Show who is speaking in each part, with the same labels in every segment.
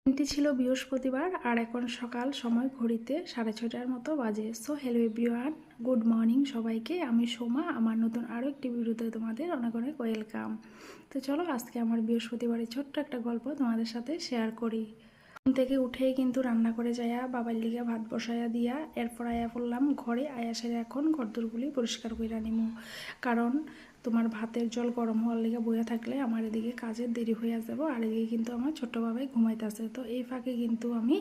Speaker 1: দিনটি ছিল বৃহস্পতিবার আর এখন সকাল সময় ঘড়িতে 6:30টার মতো বাজে। So hello everyone, good morning সবাইকে। আমি সোমা, আমার নতুন আরও একটি ভিডিওতে তোমাদের অনেক অনেক ওয়েলকাম। তো চলো আজকে আমার বৃহস্পতিবারের ছোট্ট একটা গল্প তোমাদের সাথে শেয়ার করি। ঘুম থেকে উঠেই কিন্তু রান্না করে যাইয়া বাবার লিগে ভাত বসাইয়া দিয়া এরপর আয়া পড়লাম ঘরে। আয়া সেরে এখন ঘরদোরগুলি পরিষ্কার কইরা নিমু, কারণ তোমার ভাতের জল গরম হওয়ার লেগে বইয়া থাকলে আমার এদিকে কাজের দেরি হইয়া যাব, আর এদিকে কিন্তু আমার ছোট্ট বাবাই ঘুমাইতেছে। তো এই ফাঁকে কিন্তু আমি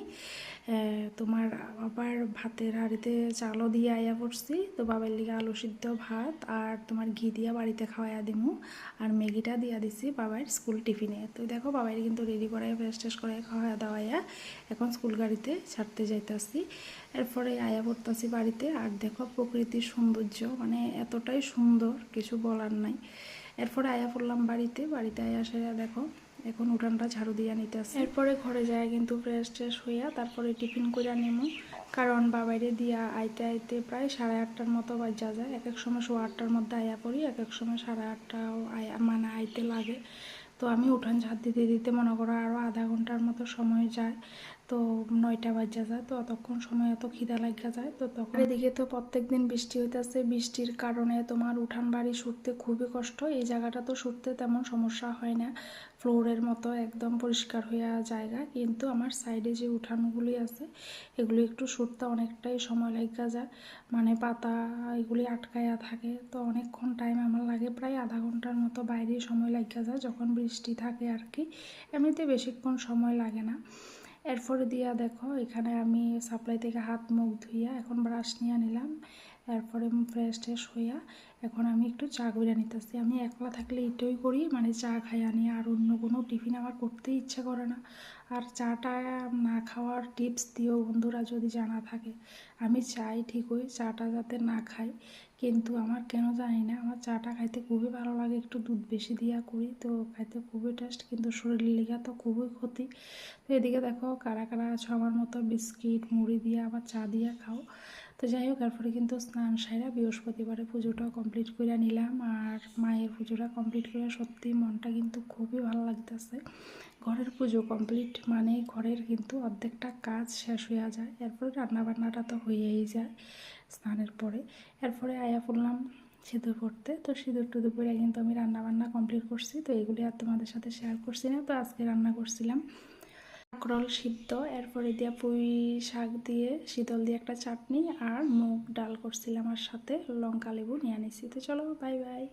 Speaker 1: তোমার আবার ভাতের হাঁড়িতে চালও দিয়ে আয়া পড়ছি। তো বাবার লিগে আলু সিদ্ধ ভাত আর তোমার ঘি দিয়া বাড়িতে খাওয়াইয়া দিমু, আর ম্যাগিটা দিয়া দিছি বাবার স্কুল টিফিনে। তো দেখো বাবাই কিন্তু রেডি করাই ফ্রেশ ট্রেশ করে খাওয়া দাওয়াইয়া এখন স্কুল গাড়িতে ছাড়তে যাইতাছি। এরপরে আয়া পড়তাছি বাড়িতে, আর দেখো প্রকৃতির সৌন্দর্য মানে এতটাই সুন্দর কিছু বলার নাই। এরপরে আয়া পড়লাম বাড়িতে আয়া সেরা দেখো এখন উঠানটা ঝাড়ু দিয়া নিতেছে। এরপরে ঘরে যায় কিন্তু ফ্রেশ ট্রেশ হইয়া তারপরে টিফিন কইরা নিমু, কারণ বাবাইরে দিয়া আইতে প্রায় 8:30টার মতো বাজা যায়। এক এক সময় 8:15টার মধ্যে আয়া পড়ি, এক এক সময় 8:30টাও মানে আইতে লাগে। তো আমি উঠান ঝাড় দিতে মনে করো আরও আধা ঘন্টার মতো সময় যায়। তো 9টা বাজা যায়, তো অতক্ষণ সময় এত খিদা লাগা যায়। তো তখন এদিকে তো প্রত্যেক দিন বৃষ্টি হইতেছে, বৃষ্টির কারণে তোমার উঠান বাড়ি সরতে খুবই কষ্ট। এই জায়গাটা তো সরতে তেমন সমস্যা হয় না, ফ্লোরের মতো একদম পরিষ্কার হইয়া জায়গা, কিন্তু আমার সাইডে যে উঠানগুলি আছে এগুলি একটু সরতে অনেকটাই সময় লাগা যায়। মানে পাতা এগুলি আটকায়া থাকে, তো অনেকক্ষণ টাইম আমার লাগে, প্রায় আধা ঘন্টার মতো বাইরে সময় লাগা যায় যখন বৃষ্টি থাকে আর কি। এমনিতে বেশিক্ষণ সময় লাগে না। এরপরে দিয়া দেখো এখানে আমি সাপ্লাই থেকে হাত মুখ ধুইয়া এখন ব্রাশ নিয়ে নিলাম। এরপরে ফ্রেশ ট্রেশ হইয়া এখন আমি একটু চা কইরা নিতেছি। আমি একলা থাকলে এটাই করি, মানে চা খাই আনি, আর অন্য কোনো টিফিন আমার করতেই ইচ্ছা করে না। আর চাটা না খাওয়ার টিপস দিও বন্ধুরা যদি জানা থাকে। আমি চাই ঠিকই চাটা যাতে না খাই, কিন্তু আমার কেন জানি না আমার চাটা খাইতে খুবই ভালো লাগে, একটু দুধ বেশি দিয়া করি তো খাইতে খুবই টেস্ট, কিন্তু শরীরের লেগে তো খুবই ক্ষতি। তো এদিকে দেখো কারা কারা আছো আমার মতো বিস্কিট মুড়ি দিয়ে আবার চা দিয়ে খাও। তো যাই হোক এরপরে কিন্তু স্নান সাইরা বৃহস্পতিবারে পুজোটাও কমপ্লিট করে নিলাম, আর মায়ের পুজোটা কমপ্লিট করে সত্যি মনটা কিন্তু খুবই ভালো লাগতেছে। ঘরের পুজো কমপ্লিট মানে ঘরের কিন্তু অর্ধেকটা কাজ শেষ হয়ে যায়। এরপরে রান্নাবান্নাটা তো হয়েই যায় স্নানের পরে। এরপরে আয়া পড়লাম সিঁদুর পড়তে। তো সিঁদুর টুদুর পরে কিন্তু আমি রান্নাবান্না কমপ্লিট করছি। তো এগুলি আর তোমাদের সাথে শেয়ার করছি না। তো আজকে রান্না করছিলাম কাঁকরোল সিদ্ধ, এরপরে দিয়া পুঁই শাক দিয়ে শীতল দিয়ে একটা চাটনি, আর মুগ ডাল করছিলাম, আর সাথে লঙ্কা লেবু নিয়ে নিছি। তো চলো বাই বাই।